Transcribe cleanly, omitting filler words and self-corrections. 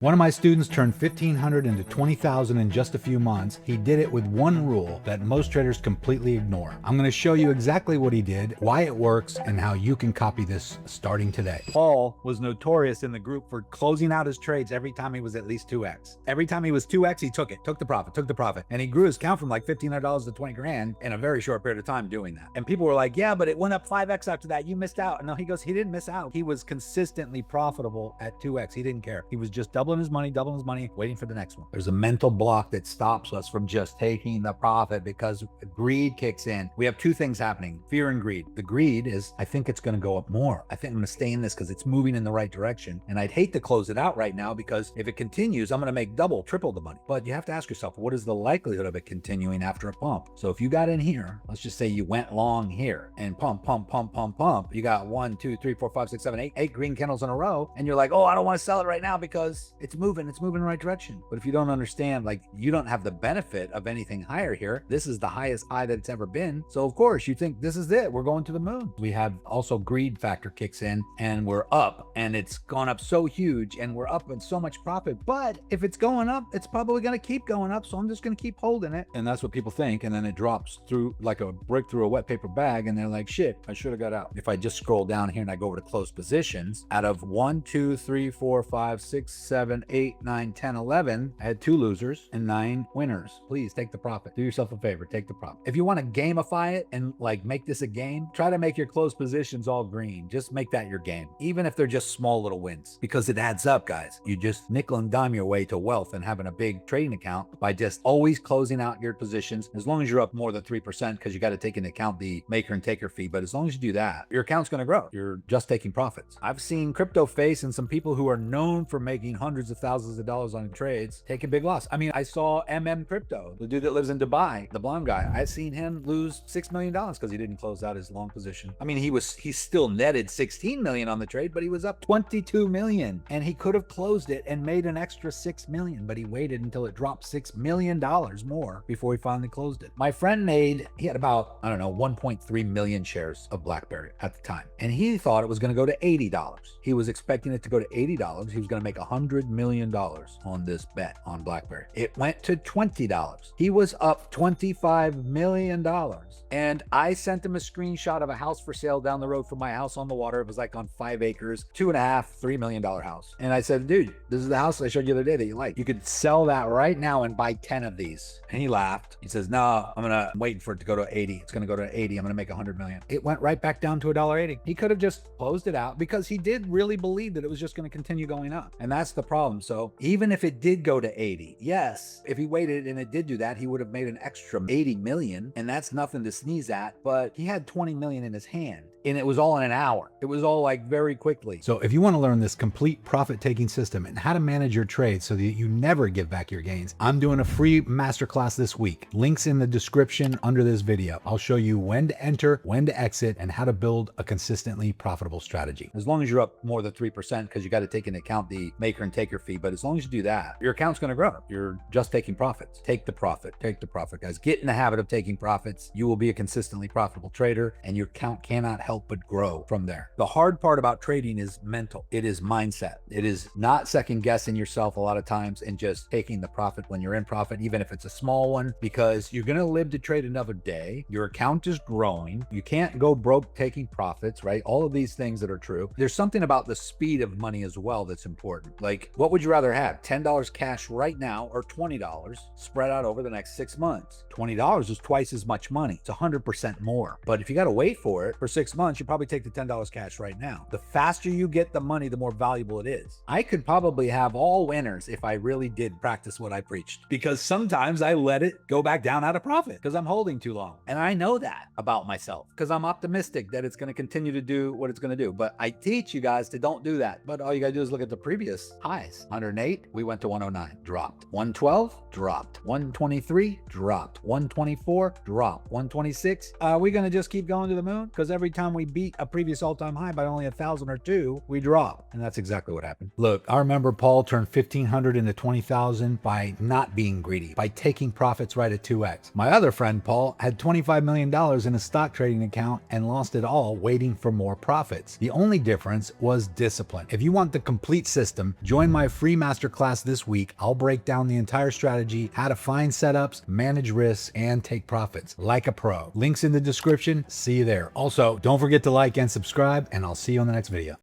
One of my students turned 1,500 into 20,000 in just a few months. He did it with one rule that most traders completely ignore. I'm going to show you exactly what he did, why it works, and how you can copy this starting today. Paul was notorious in the group for closing out his trades every time he was at least 2x. Every time he was 2x, he took the profit. And he grew his count from like $1,500 to 20 grand in a very short period of time doing that. And people were like, yeah, but it went up 5x after that. You missed out. And no, he goes, he didn't miss out. He was consistently profitable at 2x. He didn't care. He was just doubling his money, waiting for the next one. There's a mental block that stops us from just taking the profit because greed kicks in. We have two things happening, fear and greed. The greed is, I think it's going to go up more. I think I'm going to stay in this because it's moving in the right direction. And I'd hate to close it out right now because if it continues, I'm going to make double, triple the money. But you have to ask yourself, what is the likelihood of it continuing after a pump? So if you got in here, let's just say you went long here and pump. You got 1, 2, 3, 4, 5, 6, 7, 8 green candles in a row. And you're like, oh, I don't want to sell it right now because it's moving in the right direction. But if you don't understand, like, you don't have the benefit of anything higher here. This is the highest high that it's ever been. So of course you think this is it. We're going to the moon. We have also greed factor kicks in and we're up and it's gone up so huge and we're up in so much profit. But if it's going up, it's probably going to keep going up. So I'm just going to keep holding it. And that's what people think. And then it drops through like a brick through a wet paper bag. And they're like, shit, I should have got out. If I just scroll down here and I go over to close positions, out of 1, 2, 3, 4, 5, 6, 7, 8, 9, 10, 11, I had 2 losers and 9 winners. Please take the profit. Do yourself a favor, take the profit. If you want to gamify it and like make this a game, try to make your closed positions all green. Just make that your game, even if they're just small little wins, because it adds up, guys. You just nickel and dime your way to wealth and having a big trading account by just always closing out your positions. As long as you're up more than 3%, because you got to take into account the maker and taker fee. But as long as you do that, your account's going to grow. You're just taking profits. I've seen crypto face and some people who are known for making hundreds of thousands of dollars on trades take a big loss. I mean, I saw Crypto, the dude that lives in Dubai, the blonde guy. I seen him lose $6 million because he didn't close out his long position. I mean, he still netted 16 million on the trade, but he was up 22 million and he could have closed it and made an extra 6 million, but he waited until it dropped $6 million more before he finally closed it. My friend he had about, I don't know, 1.3 million shares of BlackBerry at the time. And he thought it was going to go to $80. He was expecting it to go to $80. He was going to make $100 million on this bet on BlackBerry. It went to $20. He was up $25 million. And I sent him a screenshot of a house for sale down the road from my house on the water. It was like on 5 acres, $2.5–3 million house. And I said, dude, this is the house I showed you the other day that you like. You could sell that right now and buy 10 of these. And he laughed. He says, no, I'm waiting for it to go to 80. It's going to go to 80. I'm going to make 100 million. It went right back down to $1.80. He could have just closed it out because he did really believe that it was just going to continue going up. And that's the problem. So even if it did go to 80, yes, if he waited and it did do that, he would have made an extra 80 million. And that's nothing to sneeze at, but he had 20 million in his hand. And it was all in an hour. It was all like very quickly. So if you want to learn this complete profit-taking system and how to manage your trades so that you never give back your gains, I'm doing a free masterclass this week. Links in the description under this video. I'll show you when to enter, when to exit, and how to build a consistently profitable strategy. As long as you're up more than 3%, because you got to take into account the maker and taker fee. But as long as you do that, your account's going to grow. You're just taking profits. Take the profit, guys. Get in the habit of taking profits. You will be a consistently profitable trader and your account cannot help but grow from there. The hard part about trading is mental. It is mindset. It is not second guessing yourself a lot of times and just taking the profit when you're in profit, even if it's a small one, because you're going to live to trade another day. Your account is growing. You can't go broke taking profits, right? All of these things that are true. There's something about the speed of money as well that's important. Like, what would you rather have? $10 cash right now or $20 spread out over the next 6 months? $20 is twice as much money. It's 100% more. But if you got to wait for it for 6 months, you probably take the $10 cash right now. The faster you get the money, the more valuable it is. I could probably have all winners if I really did practice what I preached, because sometimes I let it go back down out of profit because I'm holding too long. And I know that about myself because I'm optimistic that it's going to continue to do what it's going to do. But I teach you guys to don't do that. But all you got to do is look at the previous highs. 108, we went to 109, dropped. 112, dropped. 123, dropped. 124, dropped. 126. Are we going to just keep going to the moon? Because every time time we beat a previous all-time high by only 1,000 or 2, we drop. And that's exactly what happened. Look, our member Paul turned 1,500 into 20,000 by not being greedy, by taking profits right at 2x. My other friend Paul had $25 million in a stock trading account and lost it all waiting for more profits. The only difference was discipline. If you want the complete system, join my free masterclass this week. I'll break down the entire strategy, how to find setups, manage risks, and take profits like a pro. Links in the description. See you there. Also, don't forget to like and subscribe, and I'll see you on the next video.